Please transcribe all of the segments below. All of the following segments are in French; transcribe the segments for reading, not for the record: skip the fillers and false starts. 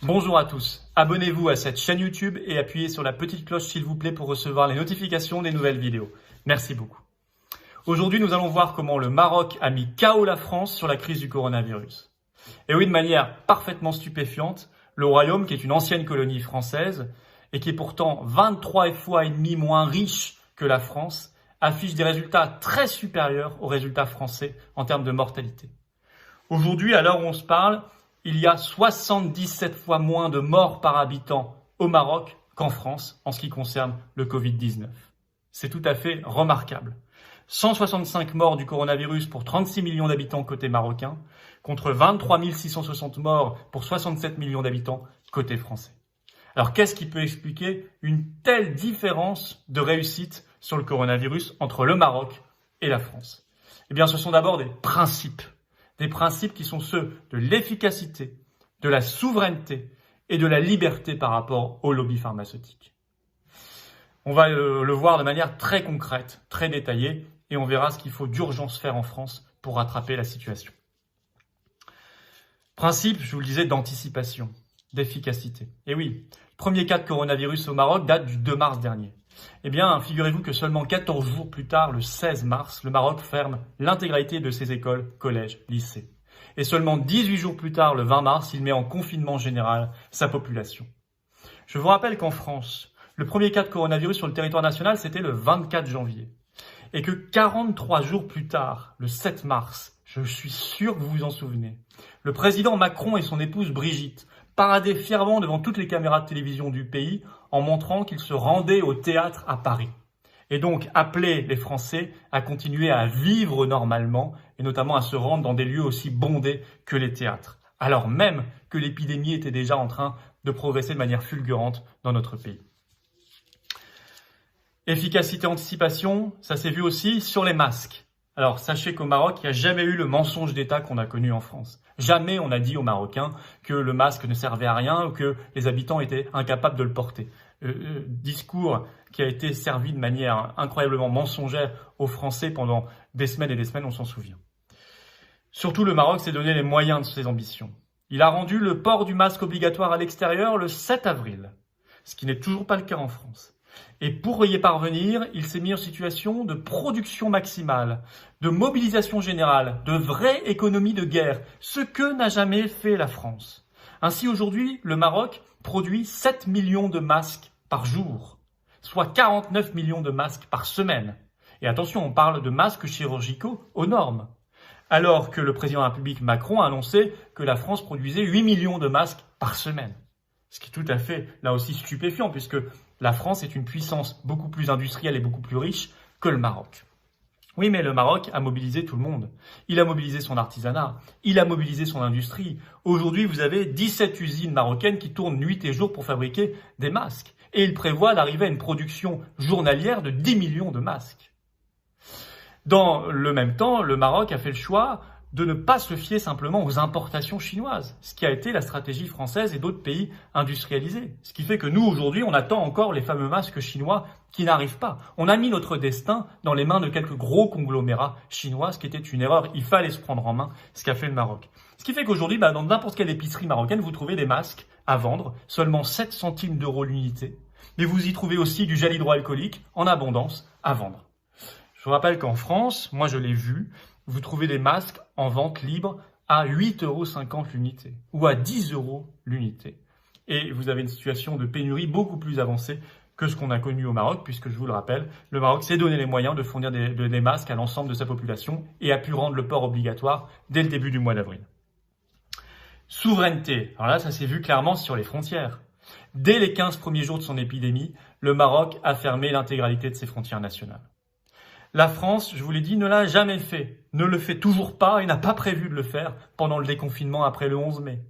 Bonjour à tous, abonnez-vous à cette chaîne YouTube et appuyez sur la petite cloche s'il vous plaît pour recevoir les notifications des nouvelles vidéos. Merci beaucoup. Aujourd'hui, nous allons voir comment le Maroc a mis KO la France sur la crise du coronavirus. Et oui, de manière parfaitement stupéfiante, le Royaume, qui est une ancienne colonie française et qui est pourtant 23 fois et demi moins riche que la France, affiche des résultats très supérieurs aux résultats français en termes de mortalité. Aujourd'hui, à l'heure où on se parle, il y a 77 fois moins de morts par habitant au Maroc qu'en France en ce qui concerne le Covid-19. C'est tout à fait remarquable. 165 morts du coronavirus pour 36 millions d'habitants côté marocain, contre 23 660 morts pour 67 millions d'habitants côté français. Alors qu'est-ce qui peut expliquer une telle différence de réussite sur le coronavirus entre le Maroc et la France? Eh bien, ce sont d'abord des principes qui sont ceux de l'efficacité, de la souveraineté et de la liberté par rapport au lobby pharmaceutique. On va le voir de manière très concrète, très détaillée, et on verra ce qu'il faut d'urgence faire en France pour rattraper la situation. Principe, je vous le disais, d'anticipation, d'efficacité. Et oui, le premier cas de coronavirus au Maroc date du 2 mars dernier. Eh bien, figurez-vous que seulement 14 jours plus tard, le 16 mars, le Maroc ferme l'intégralité de ses écoles, collèges, lycées. Et seulement 18 jours plus tard, le 20 mars, il met en confinement général sa population. Je vous rappelle qu'en France, le premier cas de coronavirus sur le territoire national, c'était le 24 janvier. Et que 43 jours plus tard, le 7 mars, je suis sûr que vous vous en souvenez, le président Macron et son épouse Brigitte paradaient fièrement devant toutes les caméras de télévision du pays en montrant qu'ils se rendaient au théâtre à Paris. Et donc appelaient les Français à continuer à vivre normalement et notamment à se rendre dans des lieux aussi bondés que les théâtres, alors même que l'épidémie était déjà en train de progresser de manière fulgurante dans notre pays. Efficacité, anticipation, ça s'est vu aussi sur les masques. Alors, sachez qu'au Maroc, il n'y a jamais eu le mensonge d'État qu'on a connu en France. Jamais on a dit aux Marocains que le masque ne servait à rien ou que les habitants étaient incapables de le porter. Discours qui a été servi de manière incroyablement mensongère aux Français pendant des semaines et des semaines, on s'en souvient. Surtout, le Maroc s'est donné les moyens de ses ambitions. Il a rendu le port du masque obligatoire à l'extérieur le 7 avril, ce qui n'est toujours pas le cas en France. Et pour y parvenir, il s'est mis en situation de production maximale, de mobilisation générale, de vraie économie de guerre, ce que n'a jamais fait la France. Ainsi, aujourd'hui, le Maroc produit 7 millions de masques par jour, soit 49 millions de masques par semaine. Et attention, on parle de masques chirurgicaux aux normes. Alors que le président de la République Macron a annoncé que la France produisait 8 millions de masques par semaine. Ce qui est tout à fait, là aussi, stupéfiant, puisque la France est une puissance beaucoup plus industrielle et beaucoup plus riche que le Maroc. Oui, mais le Maroc a mobilisé tout le monde. Il a mobilisé son artisanat, il a mobilisé son industrie. Aujourd'hui, vous avez 17 usines marocaines qui tournent nuit et jour pour fabriquer des masques. Et il prévoit d'arriver à une production journalière de 10 millions de masques. Dans le même temps, le Maroc a fait le choix de ne pas se fier simplement aux importations chinoises, ce qui a été la stratégie française et d'autres pays industrialisés. Ce qui fait que nous, aujourd'hui, on attend encore les fameux masques chinois qui n'arrivent pas. On a mis notre destin dans les mains de quelques gros conglomérats chinois, ce qui était une erreur. Il fallait se prendre en main, ce qu'a fait le Maroc. Ce qui fait qu'aujourd'hui, dans n'importe quelle épicerie marocaine, vous trouvez des masques à vendre, seulement 7 centimes d'euros l'unité. Mais vous y trouvez aussi du gel hydroalcoolique en abondance à vendre. Je vous rappelle qu'en France, moi je l'ai vu, vous trouvez des masques en vente libre à 8,50 € l'unité ou à 10 € l'unité. Et vous avez une situation de pénurie beaucoup plus avancée que ce qu'on a connu au Maroc, puisque je vous le rappelle, le Maroc s'est donné les moyens de fournir des masques à l'ensemble de sa population et a pu rendre le port obligatoire dès le début du mois d'avril. Souveraineté. Alors là, ça s'est vu clairement sur les frontières. Dès les 15 premiers jours de son épidémie, le Maroc a fermé l'intégralité de ses frontières nationales. La France, je vous l'ai dit, ne l'a jamais fait, ne le fait toujours pas et n'a pas prévu de le faire pendant le déconfinement après le 11 mai.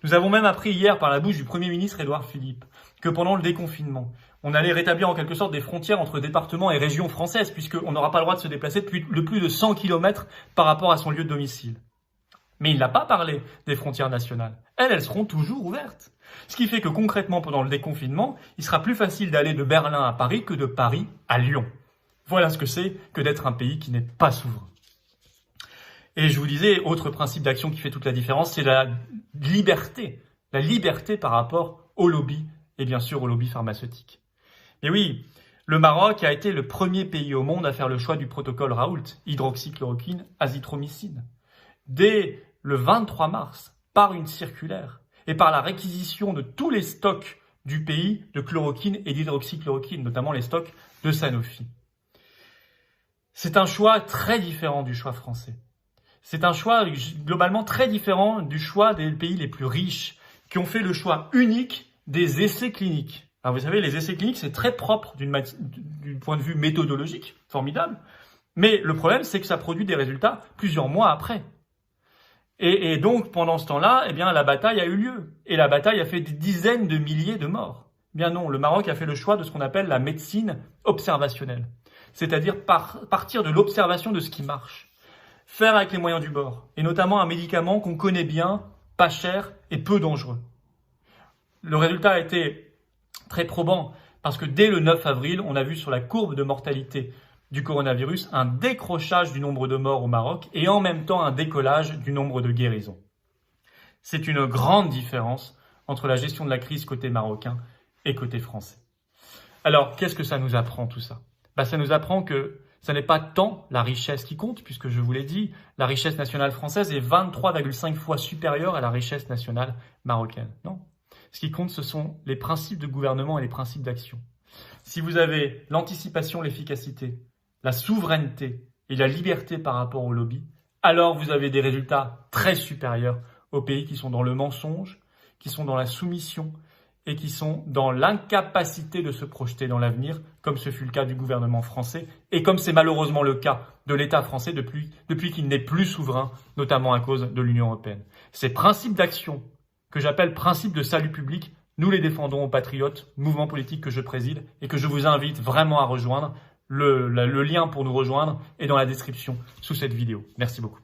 Nous avons même appris hier par la bouche du Premier ministre Édouard Philippe que pendant le déconfinement, on allait rétablir en quelque sorte des frontières entre départements et régions françaises puisqu'on n'aura pas le droit de se déplacer de plus de 100 km par rapport à son lieu de domicile. Mais il n'a pas parlé des frontières nationales. Elles seront toujours ouvertes. Ce qui fait que concrètement, pendant le déconfinement, il sera plus facile d'aller de Berlin à Paris que de Paris à Lyon. Voilà ce que c'est que d'être un pays qui n'est pas souverain. Et je vous disais, autre principe d'action qui fait toute la différence, c'est la liberté la liberté par rapport au lobby et bien sûr au lobby pharmaceutique. Mais oui, le Maroc a été le premier pays au monde à faire le choix du protocole Raoult, hydroxychloroquine, azithromycine. Dès le 23 mars, par une circulaire et par la réquisition de tous les stocks du pays de chloroquine et d'hydroxychloroquine, notamment les stocks de Sanofi. C'est un choix très différent du choix français. C'est un choix globalement très différent du choix des pays les plus riches qui ont fait le choix unique des essais cliniques. Alors vous savez, les essais cliniques, c'est très propre du point de vue méthodologique, formidable. Mais le problème, c'est que ça produit des résultats plusieurs mois après. Et donc, pendant ce temps-là, eh bien, la bataille a eu lieu. Et la bataille a fait des dizaines de milliers de morts. Eh bien non, le Maroc a fait le choix de ce qu'on appelle la médecine observationnelle. C'est-à-dire partir de l'observation de ce qui marche. Faire avec les moyens du bord. Et notamment un médicament qu'on connaît bien, pas cher et peu dangereux. Le résultat a été très probant parce que dès le 9 avril, on a vu sur la courbe de mortalité du coronavirus un décrochage du nombre de morts au Maroc et en même temps un décollage du nombre de guérisons. C'est une grande différence entre la gestion de la crise côté marocain et côté français. Alors, qu'est-ce que ça nous apprend tout ça ? Ça nous apprend que ça n'est pas tant la richesse qui compte, puisque je vous l'ai dit, la richesse nationale française est 23,5 fois supérieure à la richesse nationale marocaine. Non. Ce qui compte, ce sont les principes de gouvernement et les principes d'action. Si vous avez l'anticipation, l'efficacité, la souveraineté et la liberté par rapport au lobby, alors vous avez des résultats très supérieurs aux pays qui sont dans le mensonge, qui sont dans la soumission et qui sont dans l'incapacité de se projeter dans l'avenir, comme ce fut le cas du gouvernement français et comme c'est malheureusement le cas de l'État français depuis qu'il n'est plus souverain, notamment à cause de l'Union européenne. Ces principes d'action que j'appelle principes de salut public, nous les défendons aux Patriotes, mouvement politique que je préside et que je vous invite vraiment à rejoindre. Le lien pour nous rejoindre est dans la description sous cette vidéo. Merci beaucoup.